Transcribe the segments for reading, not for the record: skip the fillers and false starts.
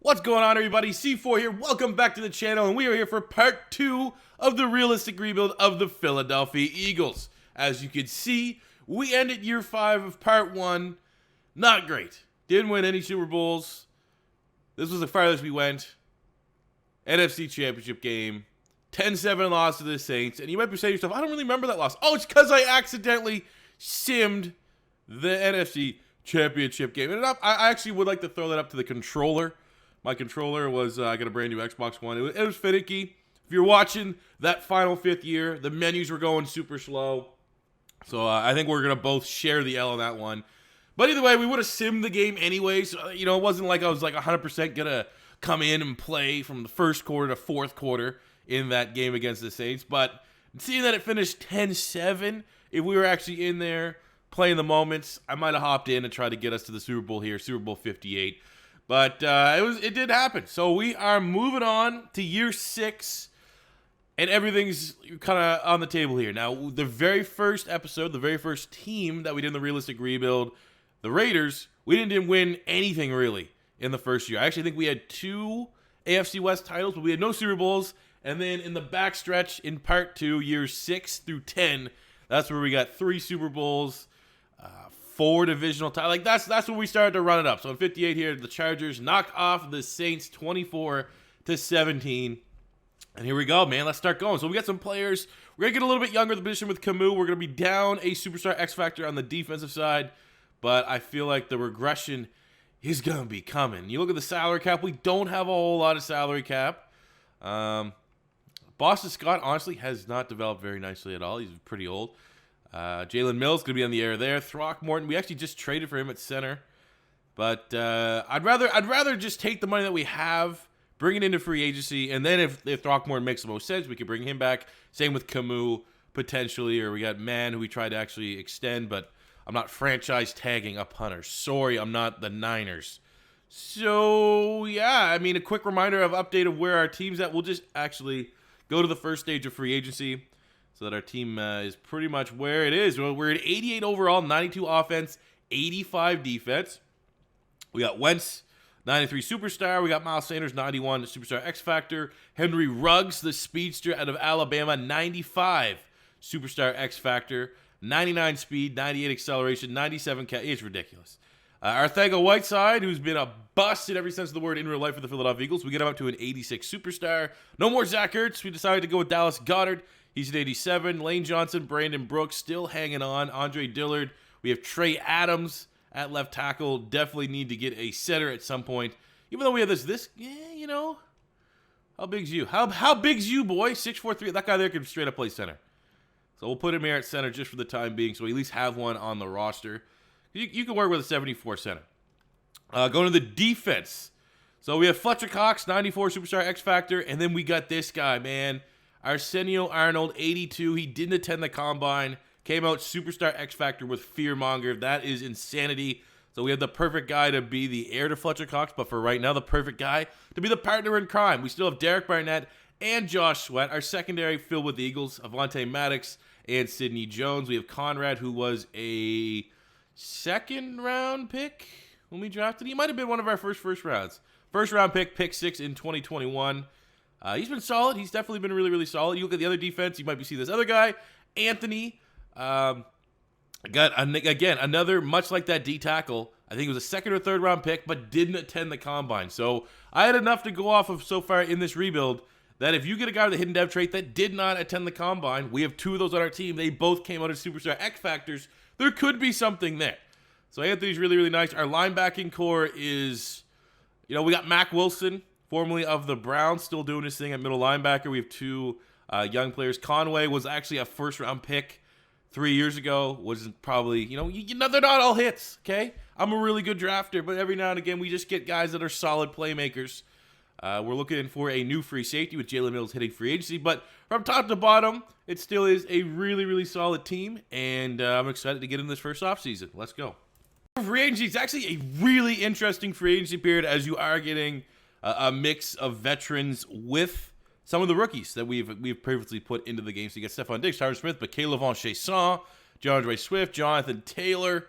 What's going on, everybody? C4 here. Welcome back to the channel, and we are here for part 2 of the realistic rebuild of the Philadelphia Eagles. As you can see, we ended year 5 of part 1. Not great. Didn't win any Super Bowls. This was the farthest we went. NFC Championship game. 10-7 loss to the Saints. And you might be saying to yourself, I don't really remember that loss. Oh, it's because I accidentally simmed the NFC Championship game. And I actually would like to throw that up to the controller. My controller was, I got a brand new Xbox One. It was finicky. If you're watching that final 5th year, the menus were going super slow. So I think we're going to both share the L on that one. But either way, we would have simmed the game anyways. You know, it wasn't like I was like 100% going to come in and play from the first quarter to fourth quarter in that game against the Saints. But seeing that it finished 10-7, if we were actually in there playing the moments, I might have hopped in and tried to get us to the Super Bowl here, Super Bowl 58. But it did happen. So we are moving on to year 6, and everything's kind of on the table here. Now, the very first episode, the very first team that we did in the realistic rebuild, the Raiders, we didn't win anything really in the first year. I actually think we had 2 AFC West titles, but we had no Super Bowls. And then in the backstretch in part 2, years 6 through 10, that's where we got 3 Super Bowls, 4 divisional titles. Like that's when we started to run it up. So in 58 here, the Chargers knock off the Saints 24-17. And here we go, man. Let's start going. So we got some players. We're going to get a little bit younger at the position with Camus. We're going to be down a superstar X factor on the defensive side. But I feel like the regression is going to be coming. You look at the salary cap. We don't have a whole lot of salary cap. Boston Scott, honestly, has not developed very nicely at all. He's pretty old. Jalen Mills going to be on the air there. Throckmorton, we actually just traded for him at center. But I'd rather just take the money that we have, bring it into free agency, and then if Throckmorton makes the most sense, we could bring him back. Same with Camus, potentially, or we got Mann, who we tried to actually extend, but I'm not franchise tagging a punter. Sorry, I'm not the Niners. So, yeah, I mean, a quick reminder of update of where our team's at. We'll just actually go to the first stage of free agency so that our team is pretty much where it is. We're at 88 overall, 92 offense, 85 defense. We got Wentz, 93 superstar. We got Miles Sanders, 91 superstar X Factor. Henry Ruggs, the speedster out of Alabama, 95 superstar X Factor. 99 speed, 98 acceleration, 97 catch. It's ridiculous. Arthega-Whiteside, who's been a bust in every sense of the word in real life for the Philadelphia Eagles. We get him up to an 86 superstar. No more Zach Ertz. We decided to go with Dallas Goedert. He's an 87. Lane Johnson, Brandon Brooks still hanging on. Andre Dillard. We have Trey Adams at left tackle. Definitely need to get a center at some point. Even though we have this, yeah, you know. How big's you? How big's you, boy? 6'4", that guy there can straight up play center. So we'll put him here at center just for the time being, so we at least have one on the roster. You can work with a 74 center. Going to the defense. So we have Fletcher Cox, 94 superstar X Factor, and then we got this guy, man. Arsenio Arnold, 82. He didn't attend the combine. Came out superstar X Factor with Fearmonger. That is insanity. So we have the perfect guy to be the heir to Fletcher Cox, but for right now, the perfect guy to be the partner in crime. We still have Derek Barnett and Josh Sweat. Our secondary filled with the Eagles, Avonte Maddox and Sidney Jones. We have Conrad, who was a second-round pick when we drafted. He might have been one of our first rounds. First-round pick 6 in 2021. He's been solid. He's definitely been really, really solid. You look at the other defense, you might be seeing this other guy, Anthony. Got, again, another, much like that D tackle, I think it was a second or third round pick, but didn't attend the combine. So I had enough to go off of so far in this rebuild that if you get a guy with a hidden dev trait that did not attend the combine, we have 2 of those on our team. They both came out as superstar X Factors. There could be something there. So Anthony's really, really nice. Our linebacking core is, we got Mac Wilson, formerly of the Browns, still doing his thing at middle linebacker. We have 2 young players. Conway was actually a first-round pick 3 years ago. Was probably, they're not all hits, okay? I'm a really good drafter, but every now and again, we just get guys that are solid playmakers. We're looking for a new free safety with Jalen Mills hitting free agency, but from top to bottom, it still is a really, really solid team, and I'm excited to get in this first offseason. Let's go. Free agency is actually a really interesting free agency period as you are getting a mix of veterans with some of the rookies that we've previously put into the game. So you got Stephon Diggs, Tyler Smith, but Caleb Von Chasson, DeAndre Swift, Jonathan Taylor.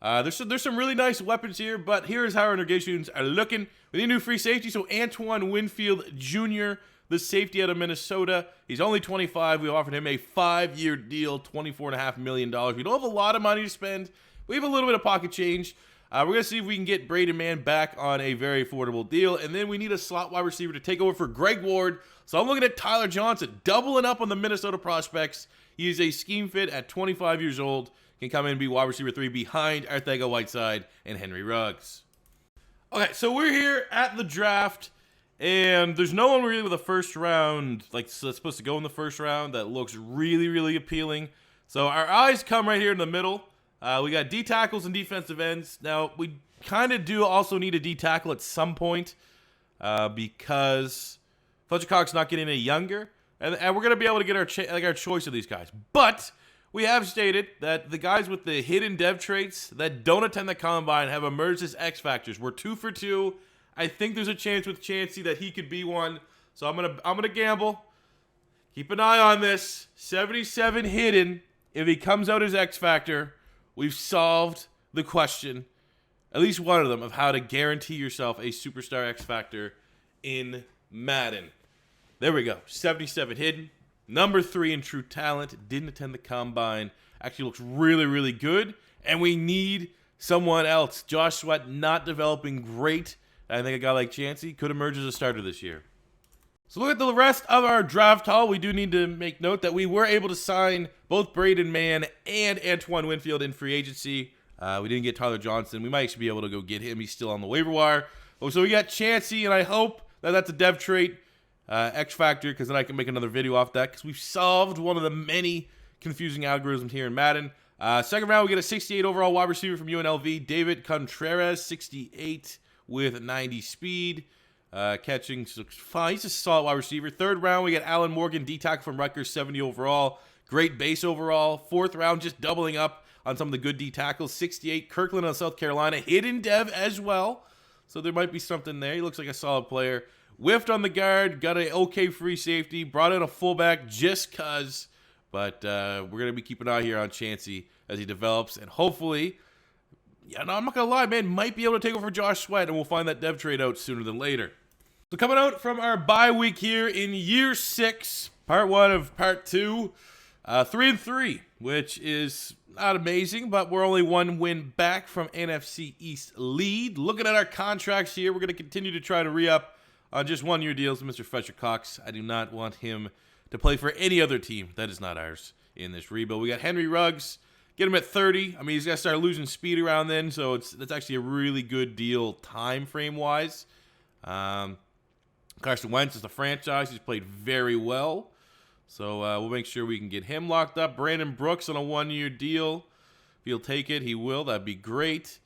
There's some really nice weapons here, but here's how our negotiations are looking. We need a new free safety, so Antoine Winfield Jr., the safety out of Minnesota. He's only 25. We offered him a 5-year deal, $24.5 million. We don't have a lot of money to spend. We have a little bit of pocket change. We're going to see if we can get Braden Mann back on a very affordable deal. And then we need a slot wide receiver to take over for Greg Ward. So I'm looking at Tyler Johnson, doubling up on the Minnesota prospects. He is a scheme fit at 25 years old. Can come in and be wide receiver 3 behind Arcega-Whiteside and Henry Ruggs. Okay, so we're here at the draft. And there's no one really with a first round, that's supposed to go in the first round, that looks really, really appealing. So our eyes come right here in the middle. We got D tackles and defensive ends. Now, we kind of do also need a D tackle at some point because Fletcher Cox's not getting any younger. And we're going to be able to get our choice of these guys. But we have stated that the guys with the hidden dev traits that don't attend the combine have emerged as X factors. We're 2 for 2. I think there's a chance with Chancey that he could be one. So I'm gonna gamble. Keep an eye on this. 77 hidden. If he comes out as X factor, we've solved the question, at least one of them, of how to guarantee yourself a superstar X factor in Madden. There we go. 77 hidden. Number 3 in true talent. Didn't attend the combine. Actually looks really, really good. And we need someone else. Josh Sweat not developing great. I think a guy like Chancey could emerge as a starter this year. So look at the rest of our draft haul. We do need to make note that we were able to sign both Braden Mann and Antoine Winfield in free agency. We didn't get Tyler Johnson. We might actually be able to go get him. He's still on the waiver wire. So we got Chancey, and I hope that that's a dev trait X factor, because then I can make another video off that, because we've solved one of the many confusing algorithms here in Madden. Second round, we get a 68 overall wide receiver from UNLV, David Contreras, 68 with 90 speed. Catching fine. He's a solid wide receiver. Third round, we get Alan Morgan, D-tackle from Rutgers, 70 overall. Great base overall. Fourth round, just doubling up on some of the good D-tackles. 68, Kirkland on South Carolina. Hidden dev as well. So there might be something there. He looks like a solid player. Whiffed on the guard. Got an okay free safety. Brought in a fullback just cuz. But we're going to be keeping an eye here on Chancey as he develops. And hopefully, yeah, no, I'm not going to lie, man, might be able to take over for Josh Sweat. And we'll find that dev trade out sooner than later. So coming out from our bye week here in year 6, part 1 of part 2, 3-3, which is not amazing, but we're only 1 win back from NFC East lead. Looking at our contracts here, we're going to continue to try to re-up on just 1-year deals with Mr. Fletcher Cox. I do not want him to play for any other team that is not ours in this rebuild. We got Henry Ruggs, get him at 30. I mean, he's got to start losing speed around then, so that's actually a really good deal time frame wise. Carson Wentz is the franchise. He's played very well. So we'll make sure we can get him locked up. Brandon Brooks on a 1-year deal. If he'll take it, he will. That'd be great.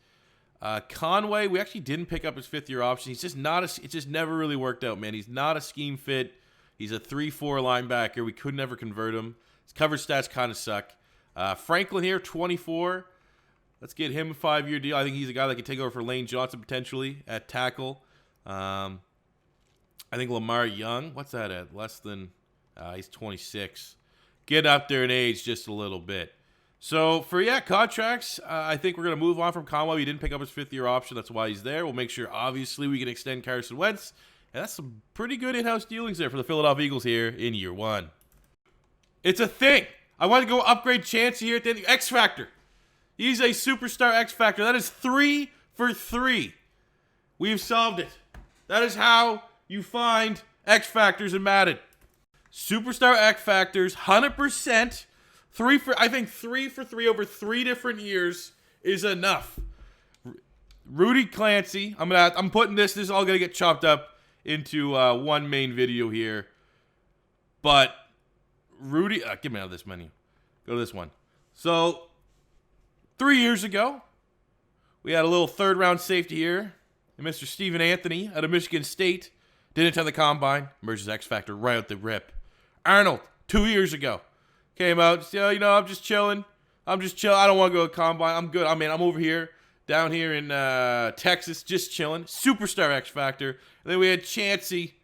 Conway, we actually didn't pick up his 5th-year option. He's just not it just never really worked out, man. He's not a scheme fit. He's a 3-4 linebacker. We could never convert him. His coverage stats kind of suck. Franklin here, 24. Let's get him a 5-year deal. I think he's a guy that could take over for Lane Johnson potentially at tackle. I think Lamar Young, what's that at? Less than, he's 26. Get up there in age just a little bit. So for, contracts, I think we're going to move on from Conway. He didn't pick up his 5th-year option. That's why he's there. We'll make sure, obviously, we can extend Carson Wentz. And that's some pretty good in-house dealings there for the Philadelphia Eagles here in year 1. It's a thing. I want to go upgrade Chancey here at the end. X Factor. He's a superstar X Factor. That is 3 for 3. We've solved it. That is how you find X Factors in Madden. Superstar X Factors, 100%. 3 for 3 over 3 different years is enough. Rudy Clancy, I'm putting this is all gonna get chopped up into one main video here. But Rudy, get me out of this menu. Go to this one. So 3 years ago, we had a little 3rd-round safety here, and Mr. Stephen Anthony out of Michigan State. Didn't attend the combine. Emerges X Factor right out the rip. Arnold, 2 years ago. Came out, I'm just chilling. I don't want to go to the combine. I'm good. I'm over here, down here in Texas, just chilling. Superstar X Factor. And then we had Chancey,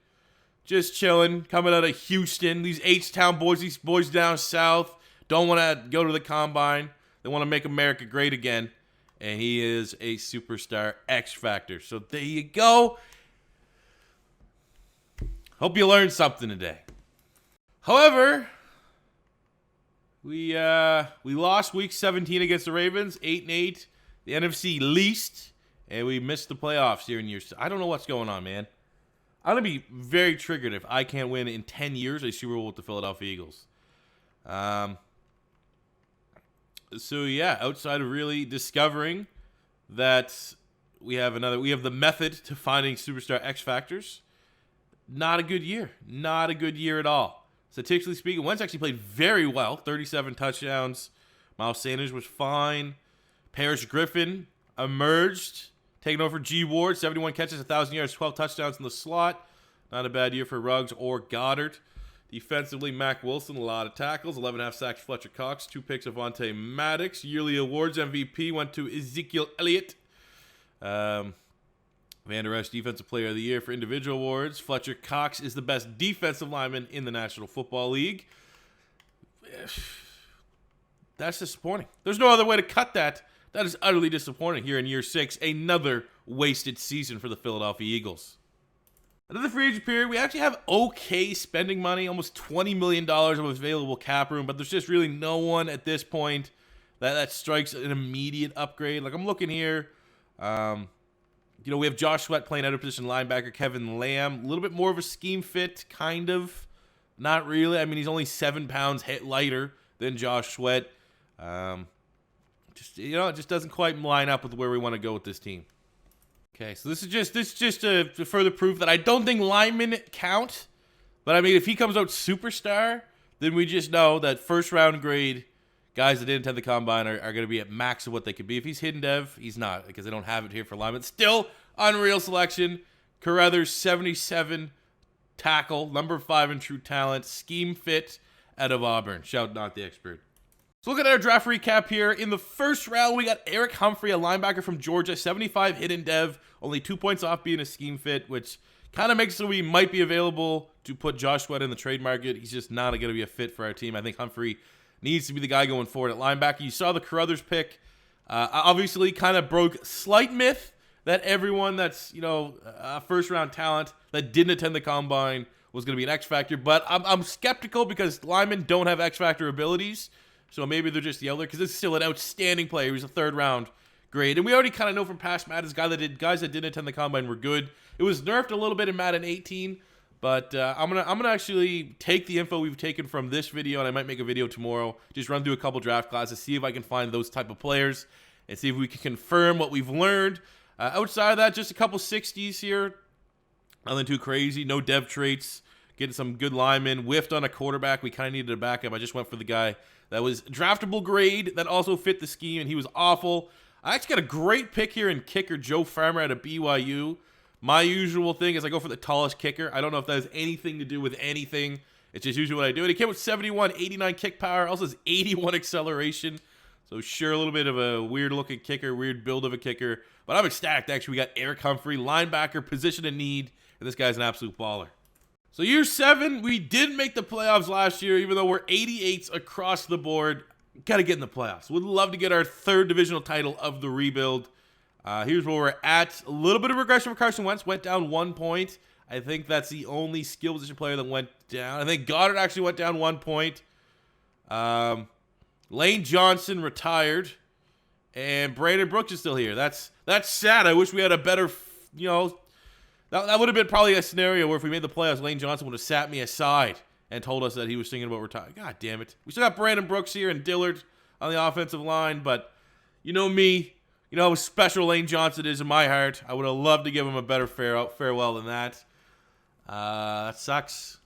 just chilling, coming out of Houston. These H-Town boys, these boys down south, don't want to go to the combine. They want to make America great again. and he is a superstar X Factor. So there you go. Hope you learned something today. However, we lost Week 17 against the Ravens, 8-8, the NFC least, and we missed the playoffs here in years. I don't know what's going on, man. I'm going to be very triggered if I can't win in 10 years a Super Bowl with the Philadelphia Eagles. So yeah, outside of really discovering that we have the method to finding superstar X Factors, not a good year. Not a good year at all. Statistically speaking, Wentz actually played very well. 37 touchdowns. Miles Sanders was fine. Paris Griffin emerged, taking over G. Ward. 71 catches, 1,000 yards, 12 touchdowns in the slot. Not a bad year for Ruggs or Goddard. Defensively, Mac Wilson, a lot of tackles. 11.5 sacks, Fletcher Cox. 2 picks, Avonte Maddox. Yearly awards, MVP went to Ezekiel Elliott. Van Der Esch, Defensive Player of the Year for individual awards. Fletcher Cox is the best defensive lineman in the National Football League. That's disappointing. There's no other way to cut that. That is utterly disappointing here in year 6. Another wasted season for the Philadelphia Eagles. Another free agent period. We actually have okay spending money, almost $20 million of available cap room, but there's just really no one at this point that strikes an immediate upgrade. Like, I'm looking here. We have Josh Sweat playing out of position linebacker, Kevin Lamb. A little bit more of a scheme fit, kind of. Not really. I mean, he's only 7 pounds lighter than Josh Sweat. It just doesn't quite line up with where we want to go with this team. Okay, so this is just a further proof that I don't think linemen count. But, I mean, if he comes out superstar, then we just know that first-round grade guys that didn't attend the combine are going to be at max of what they could be. If he's hidden dev, he's not, because they don't have it here for linemen. Still, unreal selection. Carruthers, 77 tackle, number 5 in true talent, scheme fit out of Auburn. Shout not the expert. So looking at our draft recap here. In the first round, we got Eric Humphrey, a linebacker from Georgia, 75 hidden dev, only 2 points off being a scheme fit, which kind of makes it so we might be available to put Josh Sweat in the trade market. He's just not going to be a fit for our team. I think Humphrey needs to be the guy going forward at linebacker. You saw the Carruthers pick. Obviously, kind of broke slight myth that everyone that's, a first-round talent that didn't attend the combine was going to be an X Factor. But I'm skeptical because linemen don't have X Factor abilities. So maybe they're just the other, because this is still an outstanding player. He's a third-round grade. And we already kind of know from past Madden's guys that didn't attend the combine were good. It was nerfed a little bit in Madden 18. But I'm gonna actually take the info we've taken from this video, and I might make a video tomorrow. Just run through a couple draft classes, see if I can find those type of players, and see if we can confirm what we've learned. Outside of that, just a couple 60s here. Nothing too crazy. No dev traits. Getting some good linemen. Whiffed on a quarterback. We kind of needed a backup. I just went for the guy that was draftable grade that also fit the scheme, and he was awful. I actually got a great pick here in kicker, Joe Farmer out of BYU. My usual thing is I go for the tallest kicker. I don't know if that has anything to do with anything. It's just usually what I do. And he came with 71, 89 kick power. Also has 81 acceleration. So sure, a little bit of a weird-looking kicker, weird build of a kicker. But I'm ecstatic. Actually, we got Eric Humphrey, linebacker, position in need. And this guy's an absolute baller. So year 7, we did make the playoffs last year, even though we're 88s across the board. Got to get in the playoffs. Would love to get our 3rd divisional title of the rebuild. Here's where we're at. A little bit of regression for Carson Wentz. Went down 1 point. I think that's the only skill position player that went down. I think Goddard actually went down 1 point. Lane Johnson retired. And Brandon Brooks is still here. That's sad. I wish we had a better, that would have been probably a scenario where if we made the playoffs, Lane Johnson would have sat me aside and told us that he was thinking about retiring. God damn it. We still got Brandon Brooks here and Dillard on the offensive line, but you know me. You know how special Lane Johnson is in my heart. I would have loved to give him a better farewell than that. That sucks.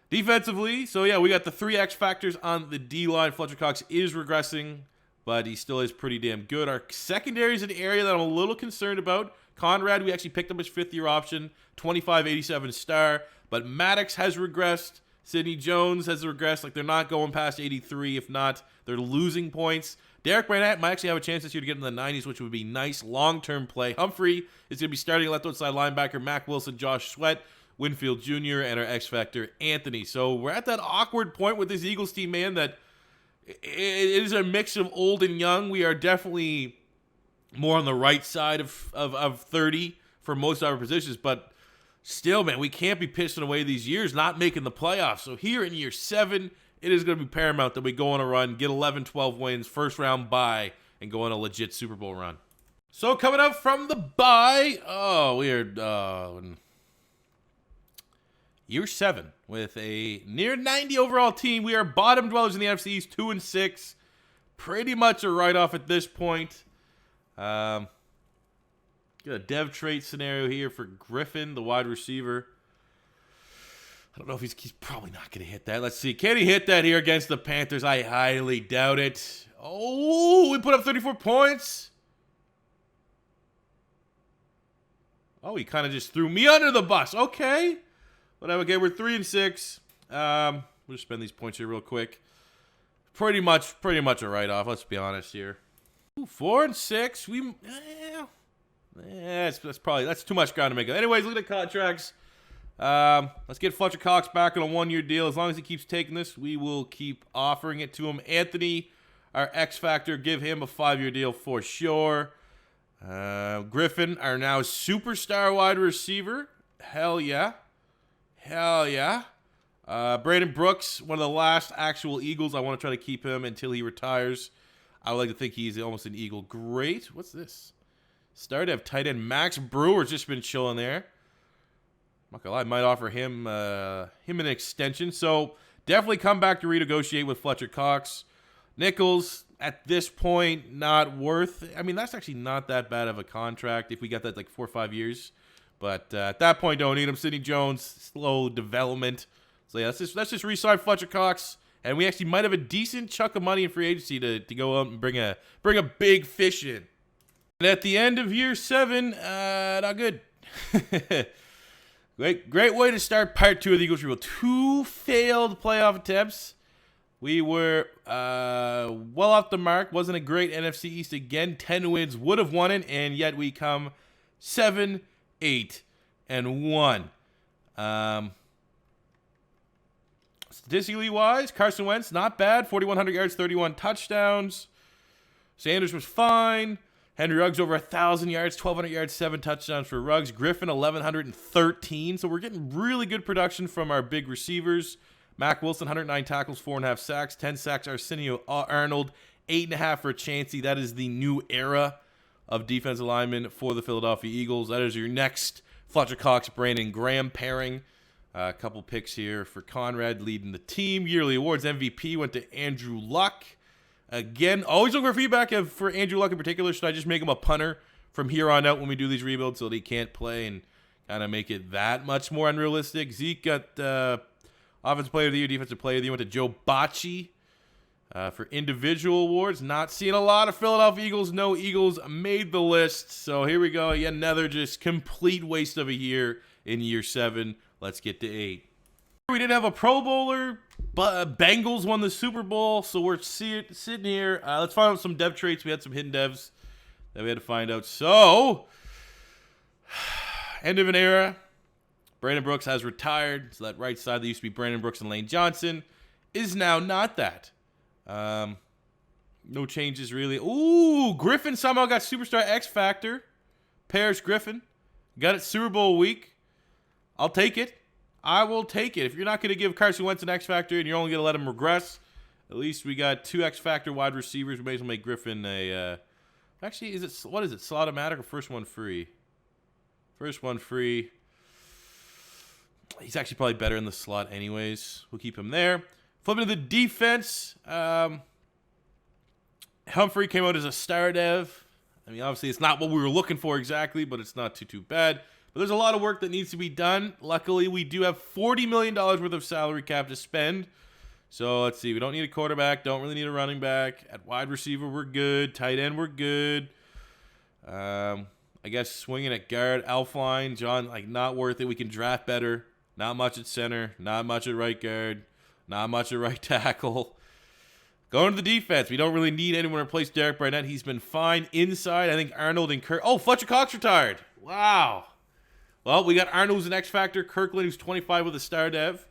Defensively, so yeah, we got the 3 X factors on the D-line. Fletcher Cox is regressing, but he still is pretty damn good. Our secondary is an area that I'm a little concerned about. Conrad, we actually picked up his 5th-year option, 25-87 star, but Maddox has regressed. Sidney Jones has regressed. Like, they're not going past 83. If not, they're losing points. Derek Barnett might actually have a chance this year to get in the 90s, which would be nice long-term play. Humphrey is going to be starting left outside linebacker. Mac Wilson, Josh Sweat, Winfield Jr., and our X-Factor, Anthony. So we're at that awkward point with this Eagles team, man, that it is a mix of old and young. We are definitely more on the right side of 30 for most of our positions, but still, man, we can't be pissing away these years not making the playoffs. So here in year 7, it is going to be paramount that we go on a run, get 11, 12 wins, first round bye, and go on a legit Super Bowl run. So coming up from the bye, we are year 7 with a near 90 overall team. We are bottom dwellers in the NFC East, 2-6. Pretty much a write-off at this point. Got a dev trait scenario here for Griffin, the wide receiver. I don't know if he's probably not going to hit that. Let's see. Can he hit that here against the Panthers? I highly doubt it. Oh, we put up 34 points. Oh, he kind of just threw me under the bus. Okay. Whatever. Okay, we're 3-6. We'll just spend these points here real quick. Pretty much a write-off. Let's be honest here. Ooh, 4-6. That's too much ground to make up. Anyways, look at the contracts. Let's get Fletcher Cox back on a 1-year deal. As long as he keeps taking this, we will keep offering it to him. Anthony, our X Factor, give him a 5-year deal for sure. Griffin, our now superstar wide receiver. Hell yeah. Brandon Brooks, one of the last actual Eagles. I want to try to keep him until he retires. I would like to think he's almost an Eagle. Great. What's this? Started to have tight end Max Brewer's just been chilling there. I'm not gonna lie, I might offer him an extension. So definitely come back to renegotiate with Fletcher Cox. Nichols, at this point, not worth. I mean, that's actually not that bad of a contract if we got that like 4 or 5 years. But at that point, don't need him. Sidney Jones, slow development. So yeah, let's just re-sign Fletcher Cox, and we actually might have a decent chunk of money in free agency to go out and bring a big fish in. And at the end of year 7, not good. Great way to start part 2 of the Eagles Rebuild. 2 failed playoff attempts. We were well off the mark. Wasn't a great NFC East again. 10 wins would have won it, and yet we come 7-8-1. Statistically wise, Carson Wentz, not bad. 4,100 yards, 31 touchdowns. Sanders was fine. Henry Ruggs over 1,000 yards, 1,200 yards, 7 touchdowns for Ruggs. Griffin, 1,113. So we're getting really good production from our big receivers. Mac Wilson, 109 tackles, 4.5 sacks, 10 sacks. Arsenio Arnold, 8.5 for Chancey. That is the new era of defensive linemen for the Philadelphia Eagles. That is your next Fletcher Cox, Brandon Graham pairing. A couple picks here for Conrad leading the team. Yearly awards, MVP went to Andrew Luck. Again, always look for feedback for Andrew Luck in particular. Should I just make him a punter from here on out when we do these rebuilds so that he can't play and kind of make it that much more unrealistic? Zeke got Offensive Player of the Year, Defensive Player of the Year. Went to Joe Bocci for individual awards. Not seeing a lot of Philadelphia Eagles. No Eagles made the list. So here we go. Yet another just complete waste of a year in year 7. Let's get to 8. We didn't have a Pro Bowler, but Bengals won the Super Bowl, so we're sitting here. Let's find out some dev traits. We had some hidden devs that we had to find out. So, end of an era. Brandon Brooks has retired, so that right side that used to be Brandon Brooks and Lane Johnson is now not that. No changes, really. Ooh, Griffin somehow got Superstar X Factor. Paris Griffin. Got it Super Bowl week. I'll take it. I will take it. If you're not going to give Carson Wentz an X Factor and you're only going to let him regress, at least we got 2 X Factor wide receivers. We may as well make Griffin a... actually, what is it? Slot-o-matic or first one free? First one free. He's actually probably better in the slot anyways. We'll keep him there. Flipping to the defense. Humphrey came out as a star dev. I mean, obviously, it's not what we were looking for exactly, but it's not too bad. But there's a lot of work that needs to be done. Luckily, we do have $40 million worth of salary cap to spend. So let's see. We don't need a quarterback. Don't really need a running back. At wide receiver, we're good. Tight end, we're good. I guess swinging at guard, Elfline, John, like not worth it. We can draft better. Not much at center. Not much at right guard. Not much at right tackle. Going to the defense. We don't really need anyone to replace Derek Barnett. He's been fine. Inside, I think Arnold and Kirk. Oh, Fletcher Cox retired. Wow. Well, we got Arnold who's an X Factor. Kirkland who's 25 with a star dev.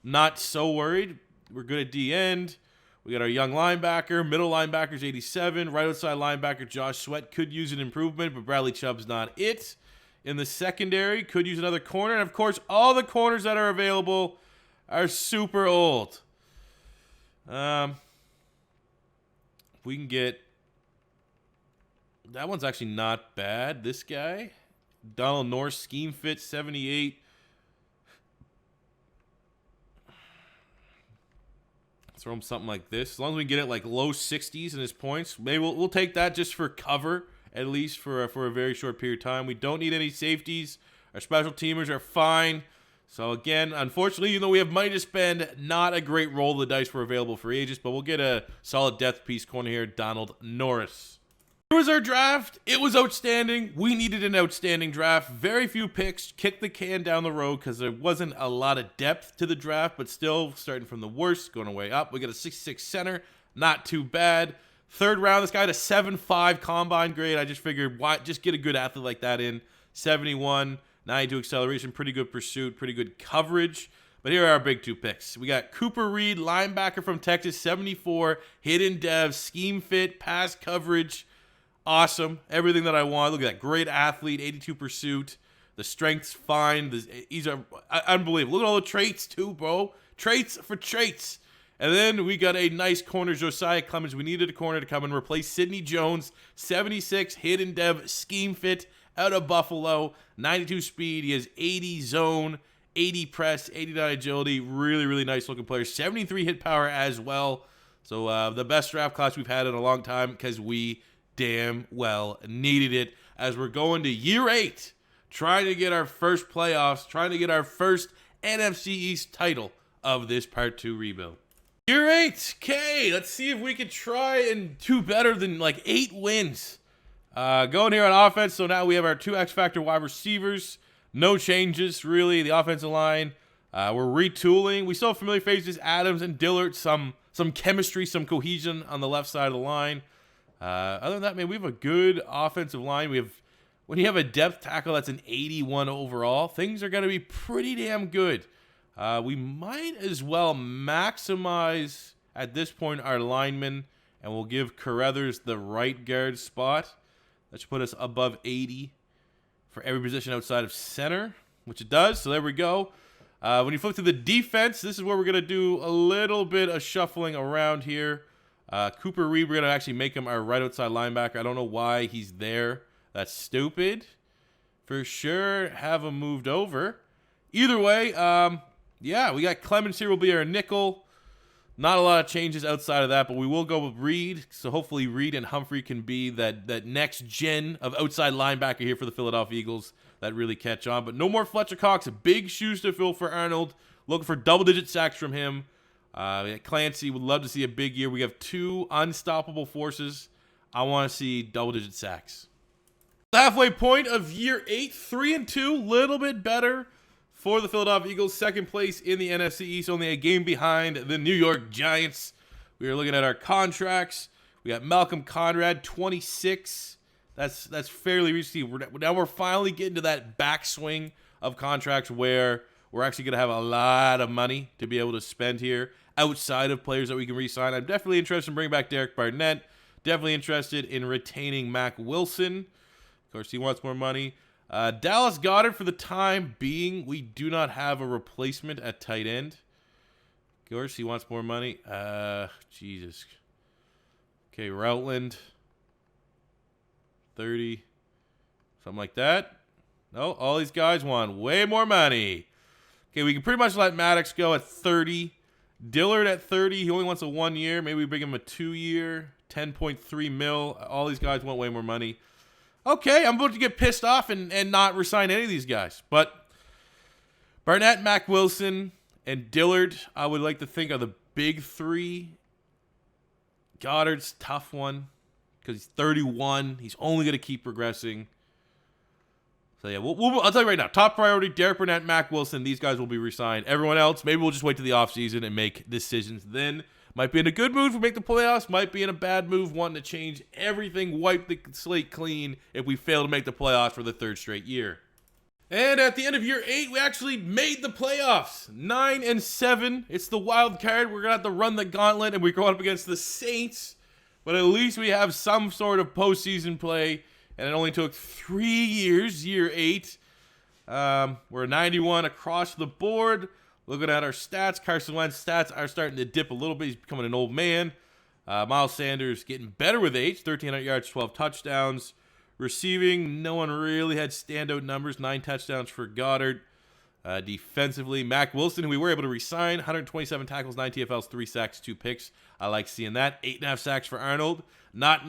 Not so worried. We're good at D end. We got our young linebacker. Middle linebacker's 87. Right outside linebacker Josh Sweat could use an improvement, but Bradley Chubb's not it. In the secondary, could use another corner. And, of course, all the corners that are available are super old. If we can get... That one's actually not bad. This guy. Donald North, scheme fit, 78. Throw him something like this. As long as we get it like low 60s in his points, maybe we'll take that just for cover, at least for a very short period of time. We don't need any safeties. Our special teamers are fine. So again, unfortunately, even though we have money to spend, not a great roll of the dice for available free agents, but we'll get a solid depth piece corner here, Donald Norris. Here was our draft. It was outstanding. We needed an outstanding draft. Very few picks. Kicked the can down the road because there wasn't a lot of depth to the draft, but still starting from the worst, going away up. We got a 66 center. Not too bad. Third round, this guy had a 7.5 combine grade. I just figured, why just get a good athlete like that in. 71, 92 acceleration, pretty good pursuit, pretty good coverage. But here are our big two picks. We got Cooper Reed, linebacker from Texas, 74, hidden dev, scheme fit, pass coverage. Awesome. Everything that I want. Look at that. Great athlete. 82 pursuit. The strength's fine. He's unbelievable. Look at all the traits, too, bro. Traits for traits. And then we got a nice corner, Josiah Clemens. We needed a corner to come and replace Sidney Jones. 76, hidden dev, scheme fit, out of Buffalo. 92 speed. He has 80 zone, 80 press, 89 agility. Really, really nice looking player. 73 hit power as well. So the best draft class we've had in a long time because we damn well needed it as we're going to year 8, trying to get our first playoffs, trying to get our first NFC East title of this Part 2 rebuild. Year 8, okay, let's see if we can try and do better than like 8 wins. Going here on offense, so now we have our 2 X-Factor wide receivers. No changes, really. The offensive line, we're retooling. We still have familiar faces, Adams and Dillard, some chemistry, some cohesion on the left side of the line. Other than that, man, we have a good offensive line. When you have a depth tackle that's an 81 overall, things are going to be pretty damn good. We might as well maximize, at this point, our linemen, and we'll give Carruthers the right guard spot. That should put us above 80 for every position outside of center, which it does, so there we go. When you flip to the defense, this is where we're going to do a little bit of shuffling around here. Cooper Reed, we're going to actually make him our right outside linebacker. I don't know why he's there. That's stupid. For sure, have him moved over. Either way, yeah, we got Clemens here will be our nickel. Not a lot of changes outside of that, but we will go with Reed. So hopefully Reed and Humphrey can be that next gen of outside linebacker here for the Philadelphia Eagles that really catch on. But no more Fletcher Cox. Big shoes to fill for Arnold. Looking for double-digit sacks from him. Clancy would love to see a big year. We have 2 unstoppable forces. I want to see double-digit sacks. Halfway point of year 8, 3-2, little bit better for the Philadelphia Eagles. Second place in the NFC East, only a game behind the New York Giants. We are looking at our contracts. We got Malcolm Conrad, 26. That's fairly recent. Now we're finally getting to that backswing of contracts where we're actually going to have a lot of money to be able to spend here outside of players that we can re-sign. I'm definitely interested in bringing back Derek Barnett. Definitely interested in retaining Mac Wilson. Of course, he wants more money. Dallas Goedert, for the time being, we do not have a replacement at tight end. Of course, he wants more money. Jesus. Okay, Routland. 30. Something like that. No, all these guys want way more money. Okay, we can pretty much let Maddox go at 30. Dillard at 30. He only wants a 1 year. Maybe we bring him a 2 year. 10.3 mil. All these guys want way more money. Okay, I'm about to get pissed off and not resign any of these guys. But Barnett, Mac Wilson, and Dillard, I would like to think are the big 3. Goddard's tough one because he's 31. He's only going to keep progressing. So, yeah, I'll tell you right now, top priority, Derek Barnett, Mac Wilson. These guys will be re-signed. Everyone else, maybe we'll just wait to the offseason and make decisions then. Might be in a good mood for make the playoffs. Might be in a bad move, wanting to change everything, wipe the slate clean if we fail to make the playoffs for the 3rd straight year. And at the end of year 8, we actually made the playoffs. 9-7. It's the wild card. We're going to have to run the gauntlet, and we're going up against the Saints. But at least we have some sort of postseason play. And it only took 3 years, year 8. We're 91 across the board. Looking at our stats, Carson Wentz stats are starting to dip a little bit. He's becoming an old man. Miles Sanders getting better with age. 1,300 yards, 12 touchdowns. Receiving, no one really had standout numbers. 9 touchdowns for Goddard. Defensively, Mac Wilson, who we were able to re-sign. 127 tackles, 9 TFLs, 3 sacks, 2 picks. I like seeing that. 8.5 sacks for Arnold. Not,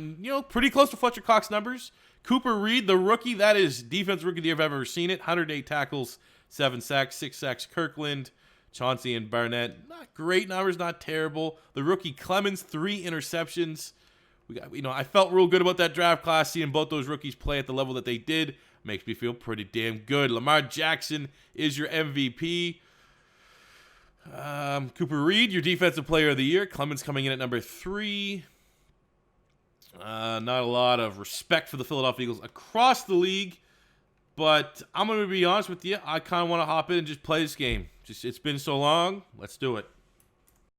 pretty close to Fletcher Cox's numbers. Cooper Reed, the rookie, that is defense rookie of the year if I've ever seen it. 108 tackles, 7 sacks, 6 sacks. Kirkland, Chauncey, and Barnett. Not great numbers, not terrible. The rookie Clemens, 3 interceptions. We got, I felt real good about that draft class. Seeing both those rookies play at the level that they did makes me feel pretty damn good. Lamar Jackson is your MVP. Cooper Reed, your defensive player of the year. Clemens coming in at number 3. Not a lot of respect for the Philadelphia Eagles across the league, but I'm going to be honest with you. I kind of want to hop in and just play this game. It's been so long. Let's do it.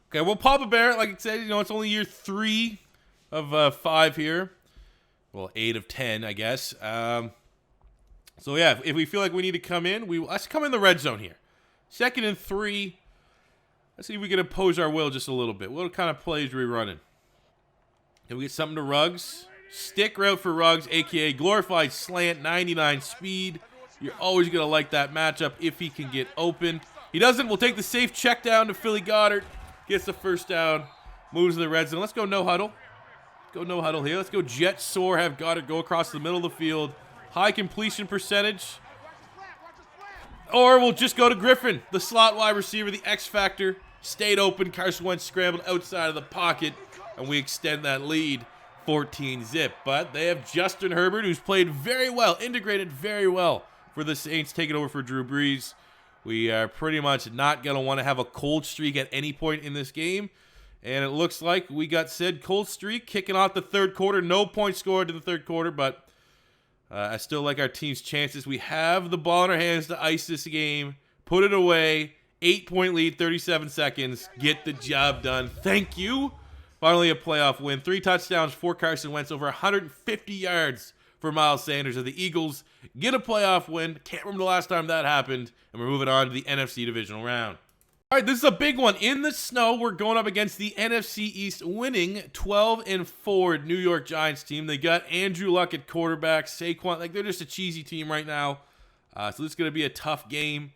Okay, well, Papa Bear, like I said, it's only year 3 of 5 here. Well, 8 of 10, I guess. So, yeah, if we feel like we need to come in, let's come in the red zone here. 2nd and 3. Let's see if we can impose our will just a little bit. What kind of plays are we running? Can we get something to Ruggs? Stick route for Ruggs, a.k.a. glorified slant, 99 speed. You're always going to like that matchup if he can get open. He doesn't. We'll take the safe check down to Philly Goddard. Gets the first down. Moves to the red zone. Let's go no huddle. Go no huddle here. Let's go jet soar. Have Goddard go across the middle of the field. High completion percentage. Or we'll just go to Griffin, the slot wide receiver, the X factor. Stayed open. Carson Wentz scrambled outside of the pocket. And we extend that lead 14-zip. But they have Justin Herbert, who's played very well, integrated very well for the Saints, taking over for Drew Brees. We are pretty much not going to want to have a cold streak at any point in this game. And it looks like we got said cold streak kicking off the third quarter. No points scored in the third quarter, but I still like our team's chances. We have the ball in our hands to ice this game. Put it away. 8-point lead, 37 seconds. Get the job done. Thank you. Finally a playoff win. 3 touchdowns for Carson Wentz. Over 150 yards for Miles Sanders. And the Eagles get a playoff win. Can't remember the last time that happened. And we're moving on to the NFC Divisional Round. All right, this is a big one. In the snow, we're going up against the NFC East winning 12-4 New York Giants team. They got Andrew Luck at quarterback, Saquon. They're just a cheesy team right now. So this is going to be a tough game.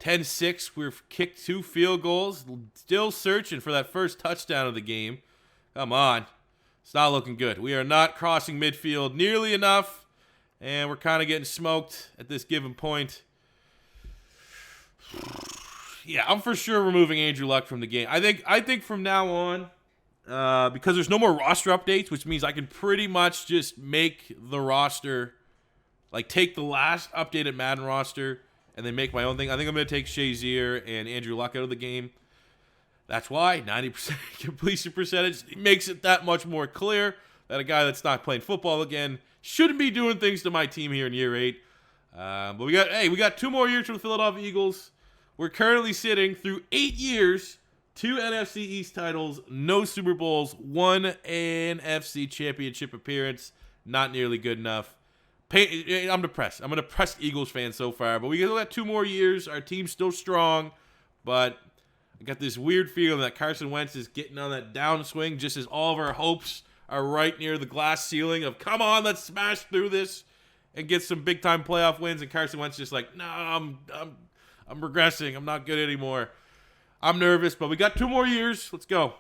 10-6, we've kicked 2 field goals. Still searching for that first touchdown of the game. Come on. It's not looking good. We are not crossing midfield nearly enough. And we're kind of getting smoked at this given point. Yeah, I'm for sure removing Andrew Luck from the game. I think from now on, because there's no more roster updates, which means I can pretty much just make the roster, take the last updated Madden roster and then make my own thing. I think I'm going to take Shazier and Andrew Luck out of the game. That's why 90% completion percentage makes it that much more clear that a guy that's not playing football again shouldn't be doing things to my team here in year 8. But we got 2 more years for the Philadelphia Eagles. We're currently sitting through 8 years, 2 NFC East titles, no Super Bowls, 1 NFC Championship appearance. Not nearly good enough. I'm depressed. I'm a depressed Eagles fan so far. But we got 2 more years. Our team's still strong. But I got this weird feeling that Carson Wentz is getting on that downswing just as all of our hopes are right near the glass ceiling of, come on, let's smash through this and get some big-time playoff wins. And Carson Wentz just like, no, I'm regressing. I'm not good anymore. I'm nervous, but we got 2 more years. Let's go.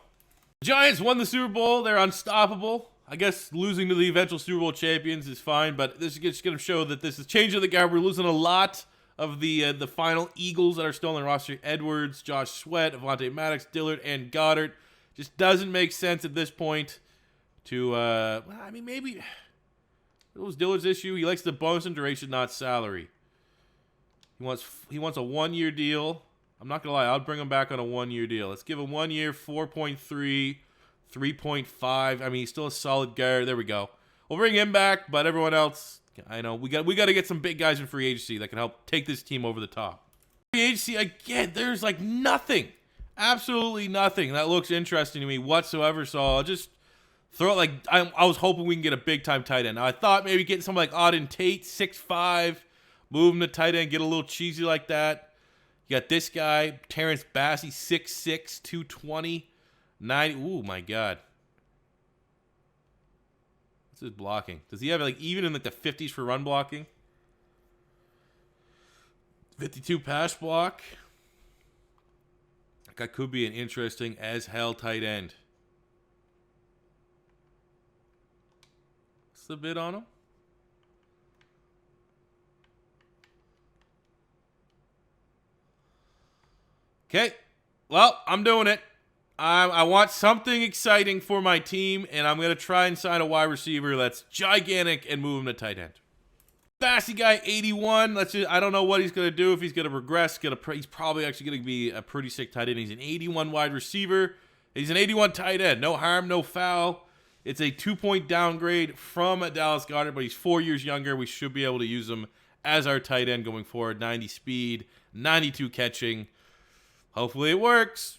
Giants won the Super Bowl. They're unstoppable. I guess losing to the eventual Super Bowl champions is fine, but this is just going to show that this is changing the guard. We're losing a lot of the final Eagles that are still on the roster. Edwards, Josh Sweat, Avonte Maddox, Dillard, and Goddard. Just doesn't make sense at this point to, maybe it was Dillard's issue. He likes the bonus and duration, not salary. He wants a 1-year deal. I'm not going to lie. I'll bring him back on a 1-year deal. Let's give him 1 year, 4.3, 3.5. He's still a solid guard. There we go. We'll bring him back, but everyone else, I know we got to get some big guys in free agency that can help take this team over the top. Free agency again, there's like nothing, absolutely nothing that looks interesting to me whatsoever. So I'll just throw it like I was hoping we can get a big time tight end. Now, I thought maybe getting something like Auden Tate, 6'5", move him to tight end, get a little cheesy like that. You got this guy, Terrence Bassey, 6'6", 220, 90. Ooh, my God. What's his blocking? Does he have like even in like the 50s for run blocking? 52 pass block. That could be an interesting as hell tight end. What's the bid on him? Okay, well, I'm doing it. I want something exciting for my team, and I'm going to try and sign a wide receiver that's gigantic and move him to tight end. Bassy guy, 81. I don't know what he's going to do, if he's going to regress. He's probably actually going to be a pretty sick tight end. He's an 81 wide receiver. He's an 81 tight end. No harm, no foul. It's a 2-point downgrade from Dallas Goedert, but he's 4 years younger. We should be able to use him as our tight end going forward. 90 speed, 92 catching. Hopefully it works.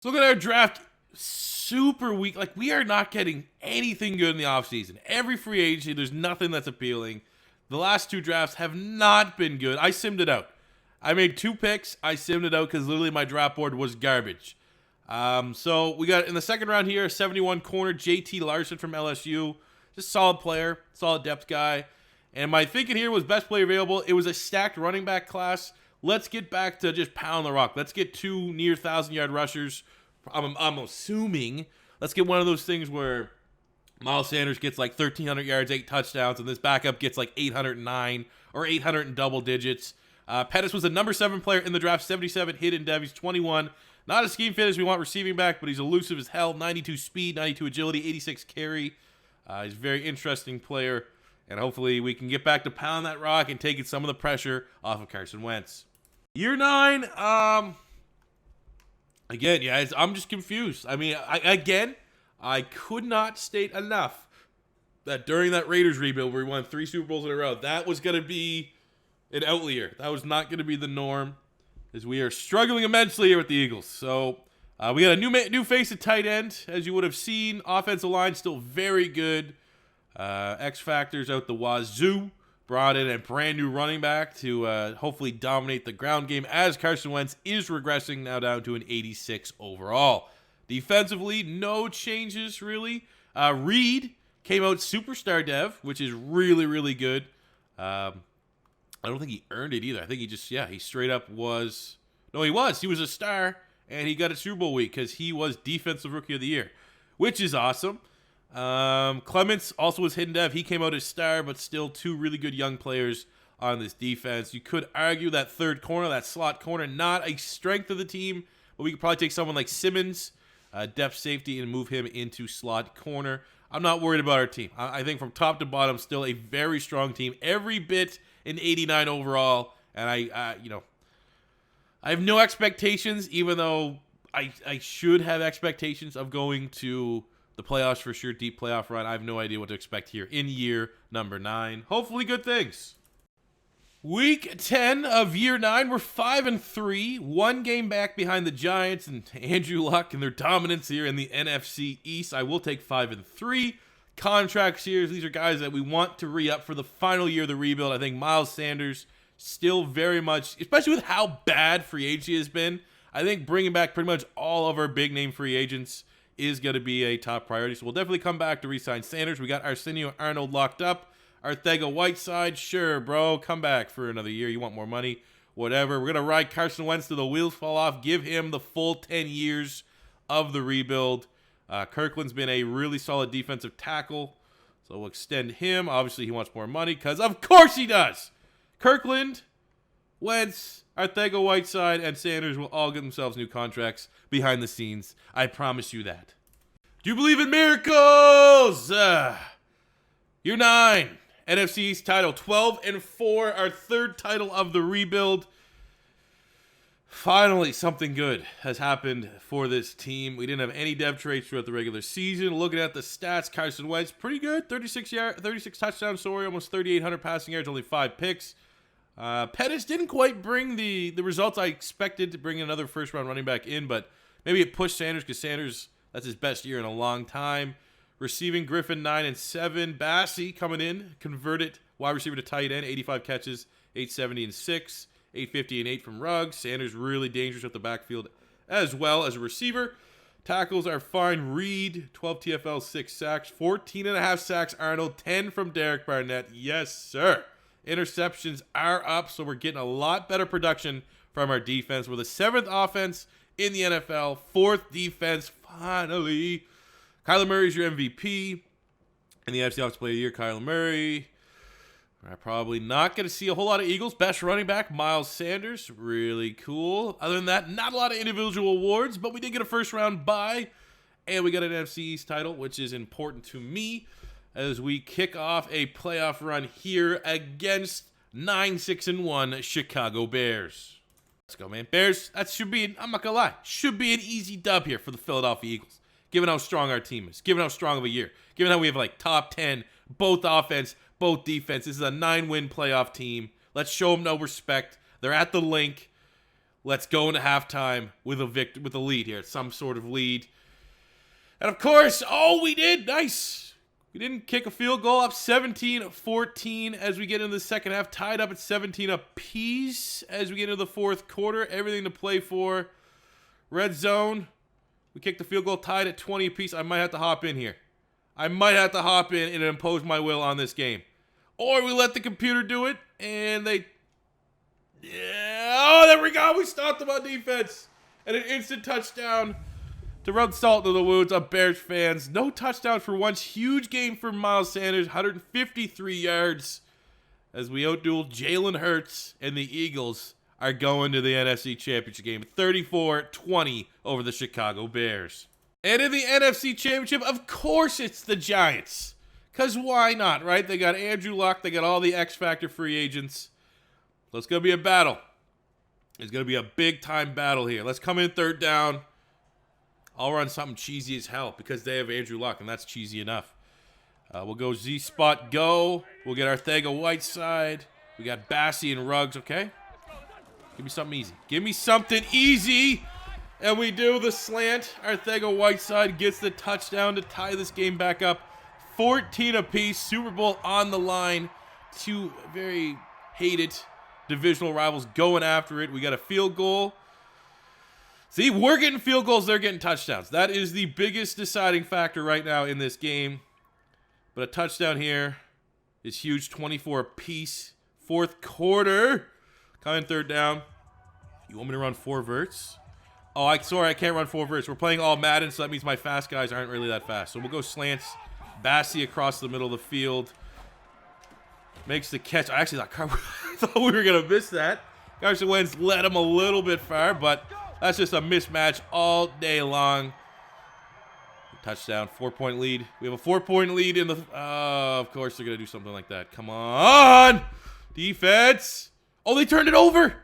So look at our draft. Super weak. Like, we are not getting anything good in the offseason. Every free agency, there's nothing that's appealing. The last 2 drafts have not been good. I simmed it out. I made 2 picks. I simmed it out because literally my draft board was garbage. So we got in the second round here, 71 corner, JT Larson from LSU. Just solid player, solid depth guy. And my thinking here was best player available. It was a stacked running back class. Let's get back to just pound the rock. Let's get 2 near 1,000-yard rushers. I'm assuming. Let's get one of those things where Miles Sanders gets like 1,300 yards, 8 touchdowns, and this backup gets like 809 or 800 in double digits. Pettis was the number 7 player in the draft, 77 hit in dev. He's 21. Not a scheme fit as we want receiving back, but he's elusive as hell. 92 speed, 92 agility, 86 carry. He's a very interesting player, and hopefully we can get back to pound that rock and taking some of the pressure off of Carson Wentz. Year 9, again, yeah, I'm just confused. I mean, I could not state enough that during that Raiders rebuild where we won 3 Super Bowls in a row, that was going to be an outlier. That was not going to be the norm, as we are struggling immensely here with the Eagles. So we got a new face at tight end, as you would have seen. Offensive line still very good. X factors out the wazoo. Brought in a brand new running back to hopefully dominate the ground game, as Carson Wentz is regressing now down to an 86 overall. Defensively, no changes really. Reed came out superstar dev, which is really, really good. I don't think he earned it either. I think he straight up was. No, he was. He was a star, and he got a Super Bowl week because he was Defensive Rookie of the Year, which is awesome. Clements also was hidden dev. He came out as star, but still 2 really good young players on this defense. You could argue that third corner, that slot corner, not a strength of the team, but we could probably take someone like Simmons, depth safety, and move him into slot corner. I'm not worried about our team. I think from top to bottom, still a very strong team. Every bit an 89 overall, and I have no expectations, even though I should have expectations of going to the playoffs for sure, deep playoff run. I have no idea what to expect here in year number 9. Hopefully good things. Week 10 of year 9, we're 5-3, 1 game back behind the Giants and Andrew Luck and their dominance here in the NFC East. I will take 5-3. Contracts here, these are guys that we want to re-up for the final year of the rebuild. I think Miles Sanders still very much, especially with how bad free agency has been, I think bringing back pretty much all of our big name free agents is going to be a top priority. So we'll definitely come back to re-sign Sanders. We got Arsenio Arnold locked up. Arcega-Whiteside, sure, bro. Come back for another year. You want more money? Whatever. We're going to ride Carson Wentz till the wheels fall off. Give him the full 10 years of the rebuild. Kirkland's been a really solid defensive tackle. So we'll extend him. Obviously, he wants more money because of course he does. Kirkland, Wentz, Arcega-Whiteside, and Sanders will all get themselves new contracts behind the scenes. I promise you that. Do you believe in miracles? Year 9, NFC East title, 12-4, our 3rd title of the rebuild. Finally, something good has happened for this team. We didn't have any depth traits throughout the regular season. Looking at the stats, Carson Wentz, pretty good. 36 touchdowns, almost 3,800 passing yards, only 5 picks. Pettis didn't quite bring the results I expected to bring another first-round running back in, but maybe it pushed Sanders because Sanders, that's his best year in a long time. Receiving, Griffin 9 and 7. Bassey coming in, converted wide receiver to tight end, 85 catches, 870 and 6. 850 and 8 from Ruggs. Sanders really dangerous at the backfield as well as a receiver. Tackles are fine. Reed, 12 TFL, 6 sacks. 14.5 sacks, Arnold. 10 from Derek Barnett. Yes, sir. Interceptions are up, so we're getting a lot better production from our defense. We're the 7th offense in the NFL. 4th defense, finally. Kyler Murray's your MVP. In the NFC Offensive Player of the Year, Kyler Murray. I'm probably not going to see a whole lot of Eagles. Best running back, Miles Sanders. Really cool. Other than that, not a lot of individual awards, but we did get a first-round bye, and we got an NFC East title, which is important to me as we kick off a playoff run here against 9-6-1 Chicago Bears. Let's go, man. Bears, that should be, I'm not going to lie, should be an easy dub here for the Philadelphia Eagles, given how strong our team is, given how strong of a year, given how we have like top 10, both offense, both defense. This is a 9-win playoff team. Let's show them no respect. They're at the link. Let's go into halftime with a lead here, some sort of lead. And of course, oh, we did. Nice. We didn't kick a field goal, up 17-14 as we get into the second half, tied up at 17 apiece as we get into the fourth quarter. Everything to play for. Red zone. We kicked the field goal, tied at 20 apiece. I might have to hop in here. I might have to hop in and impose my will on this game. Or we let the computer do it, and they... Yeah, oh, there we go. We stopped them on defense. And an instant touchdown to rub salt into the wounds of Bears fans. No touchdown for once. Huge game for Miles Sanders, 153 yards. As we outduel Jalen Hurts, and the Eagles are going to the NFC Championship game. 34-20 over the Chicago Bears. And in the NFC Championship, of course it's the Giants. Because why not, right? They got Andrew Luck. They got all the X-Factor free agents. So it's going to be a battle. It's going to be a big-time battle here. Let's come in third down. I'll run something cheesy as hell because they have Andrew Luck, and that's cheesy enough. We'll go Z-spot go. We'll get Arcega-Whiteside. We got Bassey and Ruggs, okay? Give me something easy. Give me something easy. And we do the slant. Arcega-Whiteside gets the touchdown to tie this game back up. 14 apiece. Super Bowl on the line. Two very hated divisional rivals going after it. We got a field goal. See, we're getting field goals. They're getting touchdowns. That is the biggest deciding factor right now in this game. But a touchdown here is huge. 24 apiece. Fourth quarter. Coming third down. You want me to run 4 verts? Oh, sorry, I can't run 4 verts. We're playing all Madden, so that means my fast guys aren't really that fast. So we'll go slants. Bassey across the middle of the field. Makes the catch. I actually thought we were going to miss that. Carson Wentz led him a little bit far, but that's just a mismatch all day long. Touchdown, 4-point lead. We have a 4-point lead in the... of course they're going to do something like that. Come on! Defense! Oh, they turned it over!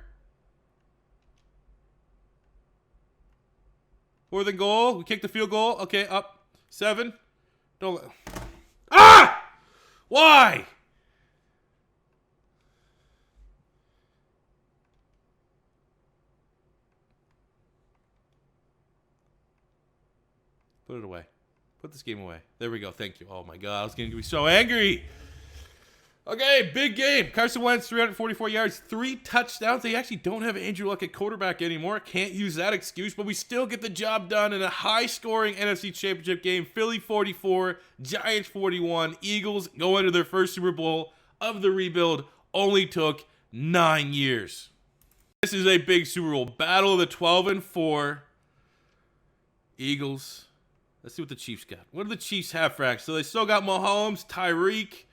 4th and goal. We kicked the field goal. Okay, up. 7. Don't... Ah! Why? Put it away. Put this game away. There we go. Thank you. Oh, my God. I was going to be so angry. Okay, big game. Carson Wentz, 344 yards, 3 touchdowns. They actually don't have Andrew Luck at quarterback anymore. Can't use that excuse, but we still get the job done in a high-scoring NFC Championship game. Philly 44, Giants 41. Eagles go into their first Super Bowl of the rebuild. Only took 9 years. This is a big Super Bowl. Battle of the 12-4. Eagles. Let's see what the Chiefs got. What do the Chiefs have for action? So they still got Mahomes, Tyreek,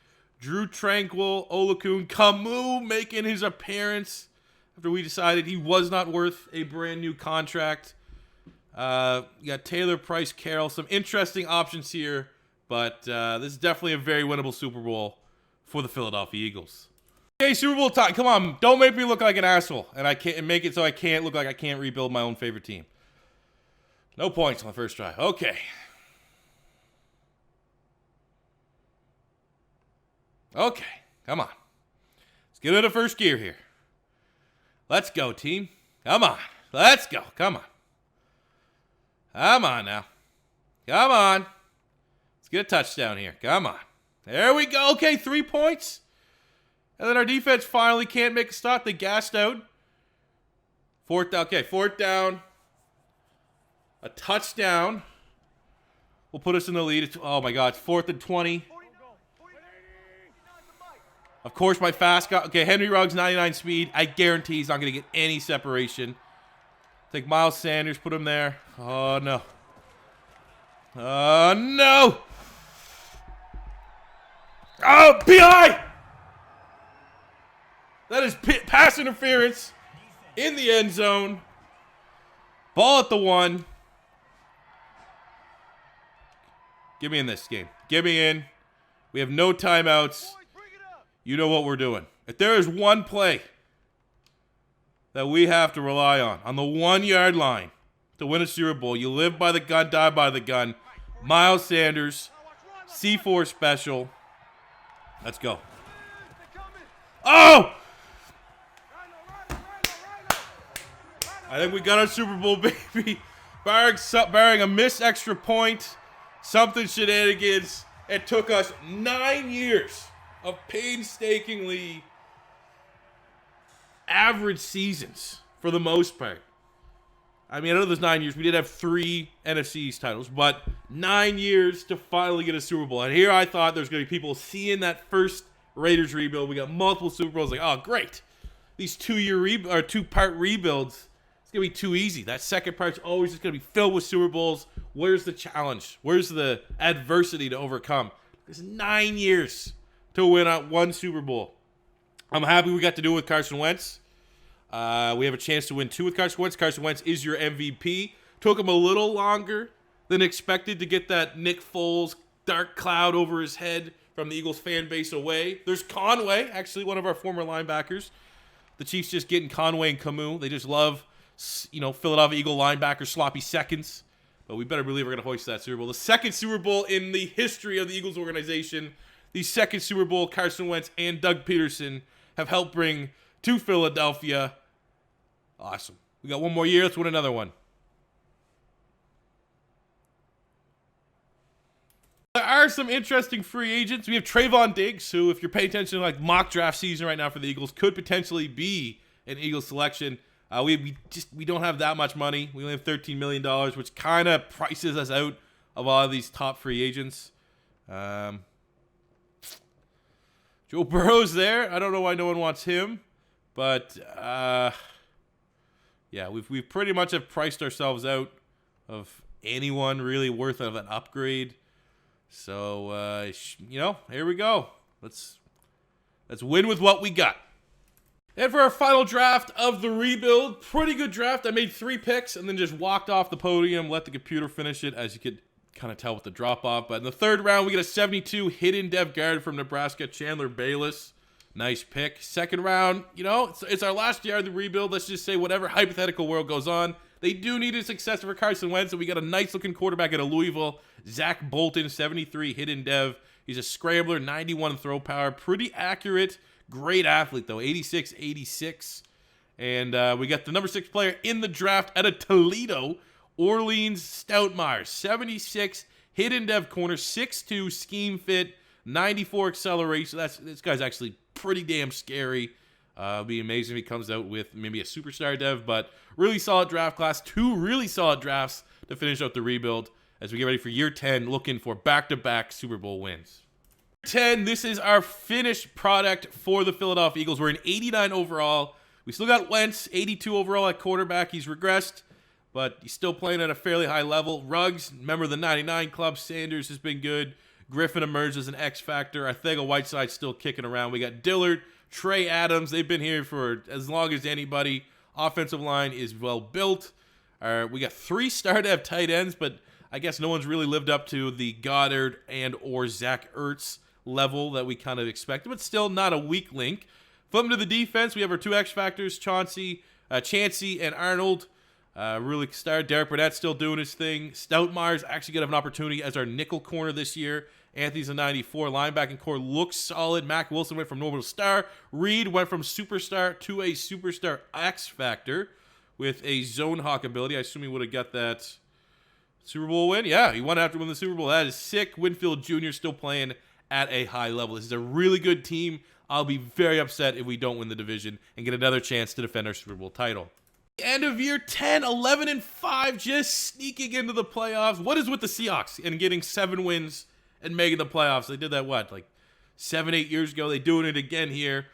Drew Tranquil, Olakun, Camus making his appearance after we decided he was not worth a brand new contract. You got Taylor, Price, Carroll. Some interesting options here, but this is definitely a very winnable Super Bowl for the Philadelphia Eagles. Okay, Super Bowl time. Come on, don't make me look like an asshole, and I can't make it so I can't look like I can't rebuild my own favorite team. No points on the first drive. Okay. Okay, come on. Let's get into first gear here. Let's go, team. Come on. Let's go. Come on. Come on now. Come on. Let's get a touchdown here. Come on. There we go. Okay, 3 points. And then our defense finally can't make a stop. They gassed out. Fourth down. Okay, fourth down. A touchdown will put us in the lead. Oh, my God. It's 4th and 20. Of course, my fast guy. Okay, Henry Ruggs, 99 speed. I guarantee he's not going to get any separation. Take Miles Sanders, put him there. Oh, no. Oh, no. Oh, PI! That is pass interference in the end zone. Ball at the 1. Get me in this game. Get me in. We have no timeouts. You know what we're doing. If there is one play that we have to rely on the 1-yard line to win a Super Bowl, you live by the gun, die by the gun. Miles Sanders, C4 special. Let's go. Oh! I think we got our Super Bowl, baby. Barring a missed extra point, something shenanigans. It took us 9 years of painstakingly average seasons for the most part. I mean, out of those 9 years, we did have 3 NFC East titles, but 9 years to finally get a Super Bowl. And here I thought there's going to be people seeing that first Raiders rebuild. We got multiple Super Bowls. Like, oh, great. These 2-part rebuilds, it's going to be too easy. That second part's always just going to be filled with Super Bowls. Where's the challenge? Where's the adversity to overcome? There's 9 years to win out 1 Super Bowl. I'm happy we got to do it with Carson Wentz. We have a chance to win 2 with Carson Wentz. Carson Wentz is your MVP. Took him a little longer than expected to get that Nick Foles dark cloud over his head from the Eagles fan base away. There's Conway, actually one of our former linebackers. The Chiefs just getting Conway and Camus. They just love, Philadelphia Eagle linebackers, sloppy seconds. But we better believe we're going to hoist that Super Bowl. The second Super Bowl in the history of the Eagles organization. The second Super Bowl Carson Wentz and Doug Peterson have helped bring to Philadelphia. Awesome. We got 1 more year. Let's win another one. There are some interesting free agents. We have Trayvon Diggs, who, if you're paying attention to mock draft season right now for the Eagles, could potentially be an Eagles selection. We don't have that much money. We only have $13 million, which kind of prices us out of all of these top free agents. Joe Burrow's there. I don't know why no one wants him, but yeah, we've pretty much have priced ourselves out of anyone really worth of an upgrade. So here we go. Let's win with what we got. And for our final draft of the rebuild, pretty good draft. I made 3 picks and then just walked off the podium, let the computer finish it, as you could kind of tell with the drop-off. But in the 3rd round, we get a 72 hidden dev guard from Nebraska, Chandler Bayless. Nice pick. 2nd round, it's our last year of the rebuild. Let's just say whatever hypothetical world goes on, they do need a successor for Carson Wentz, and we got a nice-looking quarterback out of Louisville, Zach Bolton, 73 hidden dev. He's a scrambler, 91 throw power, pretty accurate. Great athlete, though, 86. And we got the number 6 player in the draft out of Toledo, Orleans Stoutmire, 76, hidden dev corner, 6'2", scheme fit, 94 acceleration. This guy's actually pretty damn scary. It'd be amazing if he comes out with maybe a superstar dev, but really solid draft class. 2 really solid drafts to finish out the rebuild as we get ready for year 10, looking for back-to-back Super Bowl wins. 10, this is our finished product for the Philadelphia Eagles. We're in 89 overall. We still got Wentz, 82 overall at quarterback. He's regressed, but he's still playing at a fairly high level. Ruggs, member of the 99 club. Sanders has been good. Griffin emerged as an X factor. Arcega-Whiteside's still kicking around. We got Dillard, Trey Adams. They've been here for as long as anybody. Offensive line is well built. We got 3 start-up tight ends, but I guess no one's really lived up to the Goddard and or Zach Ertz level that we kind of expected, but still not a weak link. Flipping to the defense, we have our two X factors, Chancey and Arnold. Really started. Derek Burnett's still doing his thing. Stoutmire's actually going to have an opportunity as our nickel corner this year. Anthony's a 94. Linebacking core looks solid. Mac Wilson went from normal to star. Reed went from superstar to a superstar X factor with a zone hawk ability. I assume he would have got that Super Bowl win. Yeah, he won after winning the Super Bowl. That is sick. Winfield Jr. still playing at a high level. This is a really good team. I'll be very upset if we don't win the division and get another chance to defend our Super Bowl title. End of year 10, 11-5, just sneaking into the playoffs. What is with the Seahawks and getting 7 wins and making the playoffs? They did that, like 7-8 years ago. They're doing it again here.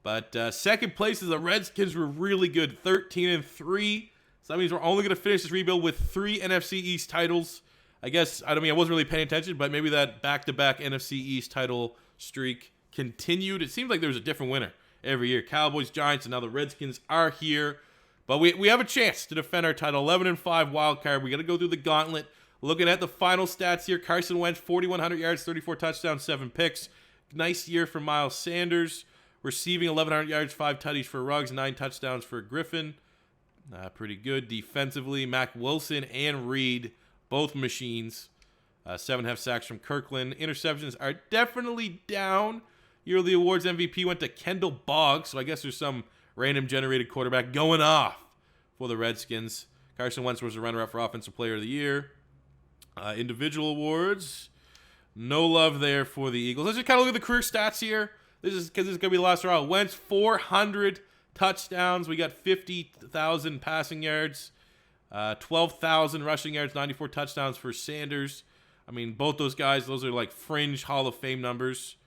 But second place is the Redskins were really good, 13-3. So that means we're only going to finish this rebuild with 3 NFC East titles. I wasn't really paying attention, but maybe that back-to-back NFC East title streak continued. It seems like there was a different winner every year. Cowboys, Giants, and now the Redskins are here. But we have a chance to defend our title. 11-5 wild card. We got to go through the gauntlet. Looking at the final stats here, Carson Wentz, 4,100 yards, 34 touchdowns, 7 picks. Nice year for Miles Sanders. Receiving 1,100 yards, 5 tutties for Ruggs, 9 touchdowns for Griffin. Pretty good. Defensively, Mac Wilson and Reed, both machines. 7.5 sacks from Kirkland. Interceptions are definitely down. Yearly awards MVP went to Kendall Boggs, so I guess there's some random generated quarterback going off for the Redskins. Carson Wentz was the runner-up for Offensive Player of the Year. Individual awards, no love there for the Eagles. Let's just kind of look at the career stats here. This is because this is going to be the last round. Wentz, 400 touchdowns. We got 50,000 passing yards, 12,000 rushing yards, 94 touchdowns for Sanders. I mean, both those guys, those are like fringe Hall of Fame numbers.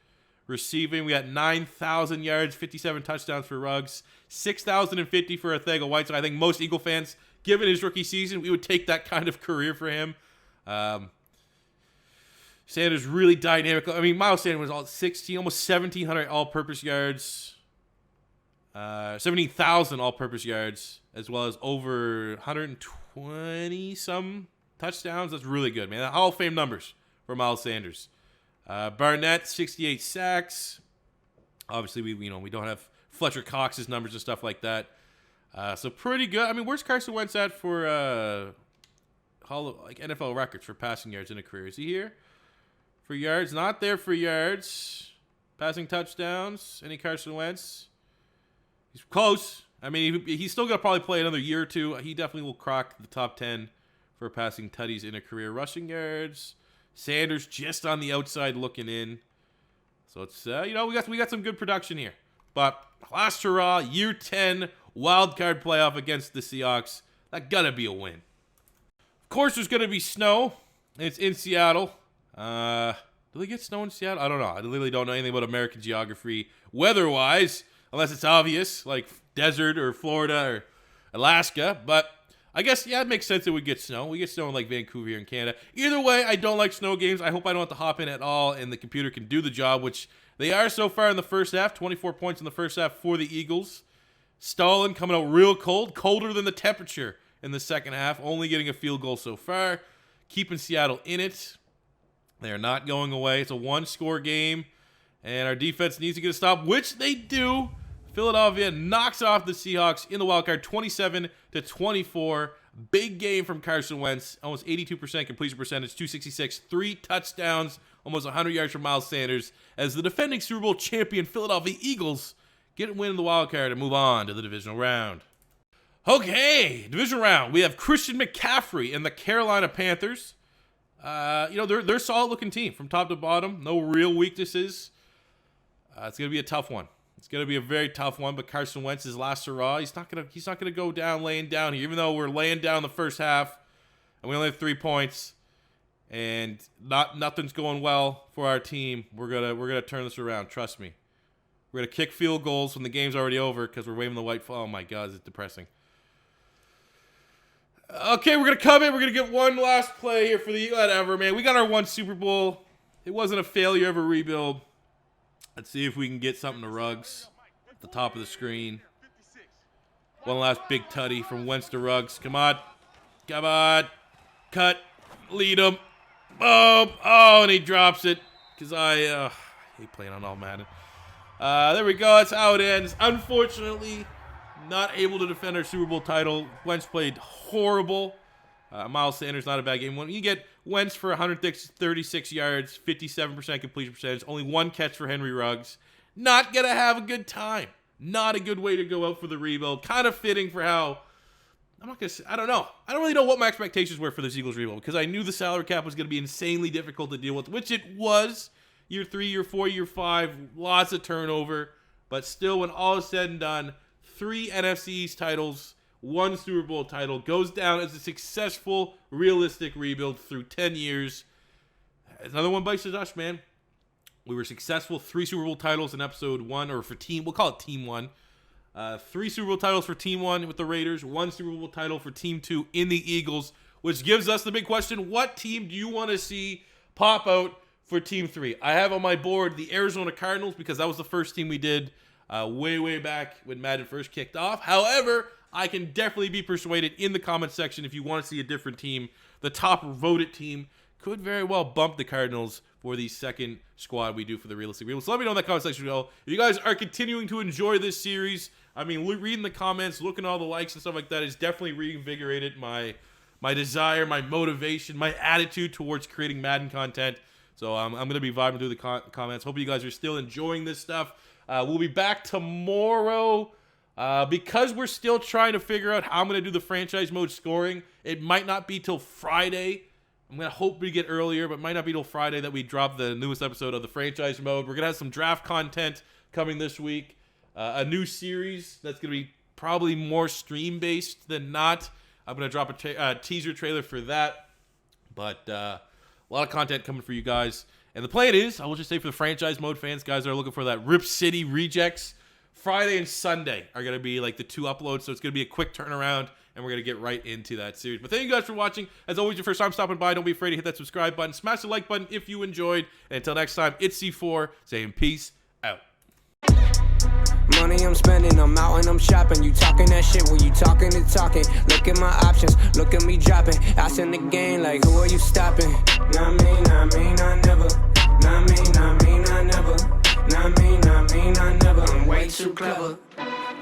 Receiving, we got 9,000 yards, 57 touchdowns for Ruggs, 6,050 for Arcega-White. So I think most Eagle fans, given his rookie season, we would take that kind of career for him. Sanders really dynamic. I mean, Miles Sanders was all 16, almost 1,700 all-purpose yards, 17,000 all-purpose yards, as well as over 120-some touchdowns. That's really good, man. Hall of Fame numbers for Miles Sanders. Barnett, 68 sacks. Obviously, we don't have Fletcher Cox's numbers and stuff like that. So pretty good. I mean, where's Carson Wentz at for NFL records for passing yards in a career? Is he here for yards? Not there for yards. Passing touchdowns. Any Carson Wentz? He's close. I mean, he's still going to probably play another year or two. He definitely will crack the top 10 for passing tutties in a career. Rushing yards. Sanders just on the outside looking in. So it's, we got some good production here. But last hurrah, year 10, wildcard playoff against the Seahawks. That gotta be a win. Of course, there's gonna be snow. It's in Seattle. Do they get snow in Seattle? I don't know. I literally don't know anything about American geography weather-wise, unless it's obvious, like desert or Florida or Alaska. But I guess, yeah, it makes sense that we get snow. We get snow in like Vancouver here in Canada. Either way, I don't like snow games. I hope I don't have to hop in at all and the computer can do the job, which they are so far in the first half. 24 points in the first half for the Eagles. Stalin coming out real cold, colder than the temperature in the second half, only getting a field goal so far. Keeping Seattle in it. They are not going away. It's a one-score game, and our defense needs to get a stop, which they do. Philadelphia knocks off the Seahawks in the wildcard, 27-24. Big game from Carson Wentz, almost 82% completion percentage, 266, 3 touchdowns, almost 100 yards from Miles Sanders, as the defending Super Bowl champion Philadelphia Eagles get a win in the wildcard and move on to the divisional round. Okay, divisional round. We have Christian McCaffrey and the Carolina Panthers. They're a solid-looking team from top to bottom. No real weaknesses. It's going to be a tough one. It's going to be a very tough one, but Carson Wentz's last hurrah, he's not going to go down laying down here, even though we're laying down the first half, and we only have 3 points, and nothing's going well for our team. We're gonna turn this around. Trust me. We're gonna kick field goals when the game's already over because we're waving the white flag. Oh my God, it's depressing. Okay, we're gonna come in. We're gonna get one last play here for the whatever, man. We got our one Super Bowl. It wasn't a failure of a rebuild. Let's see if we can get something to Ruggs at the top of the screen. One last big tutty from Wentz to Ruggs. Come on. Come on. Cut. Lead him. Boom. Oh, and he drops it. Because I hate playing on all Madden. There we go. That's how it ends. Unfortunately, not able to defend our Super Bowl title. Wentz played horrible. Miles Sanders, not a bad game. When you get Wentz for 136 yards, 57% completion percentage, only one catch for Henry Ruggs, not going to have a good time. Not a good way to go out for the rebuild. Kind of fitting for how, I'm not going to say, I don't know. I don't really know what my expectations were for this Eagles rebuild because I knew the salary cap was going to be insanely difficult to deal with, which it was. Year 3, year 4, year 5, lots of turnover. But still, when all is said and done, 3 NFC East titles, 1 Super Bowl title, goes down as a successful, realistic rebuild through 10 years. Another one bites the dust, man. We were successful, 3 Super Bowl titles in episode 1, or for team, we'll call it team 1. 3 Super Bowl titles for team 1 with the Raiders, 1 Super Bowl title for team 2 in the Eagles, which gives us the big question, what team do you want to see pop out for team 3? I have on my board the Arizona Cardinals because that was the first team we did way back when Madden first kicked off. However, I can definitely be persuaded in the comment section if you want to see a different team. The top voted team could very well bump the Cardinals for the second squad we do for the realistic rebuild. So let me know in that comment section below. If you guys are continuing to enjoy this series, I mean, reading the comments, looking at all the likes and stuff like that has definitely reinvigorated my desire, my motivation, my attitude towards creating Madden content. So I'm going to be vibing through the comments. Hope you guys are still enjoying this stuff. We'll be back tomorrow. Because we're still trying to figure out how I'm going to do the franchise mode scoring, it might not be till Friday. I'm going to hope we get earlier, but it might not be till Friday that we drop the newest episode of the franchise mode. We're going to have some draft content coming this week. A new series that's going to be probably more stream-based than not. I'm going to drop a teaser trailer for that. But a lot of content coming for you guys. And the plan is, I will just say for the franchise mode fans, guys that are looking for that Rip City rejects, Friday and Sunday are going to be like the 2 uploads, so it's going to be a quick turnaround, and we're going to get right into that series. But thank you guys for watching. As always, your first time stopping by, don't be afraid to hit that subscribe button. Smash the like button if you enjoyed. And until next time, it's C4 saying peace out. Money I'm spending, I'm out and I'm shopping. You talking that shit when you talking and talking. Look at my options, look at me dropping. Ass in the game like who are you stopping? Not me, not me, not never. Not me, not me, not never. Not me, not me, not never. I'm way too clever.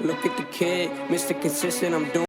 Look at the kid, Mr. Consistent, I'm doing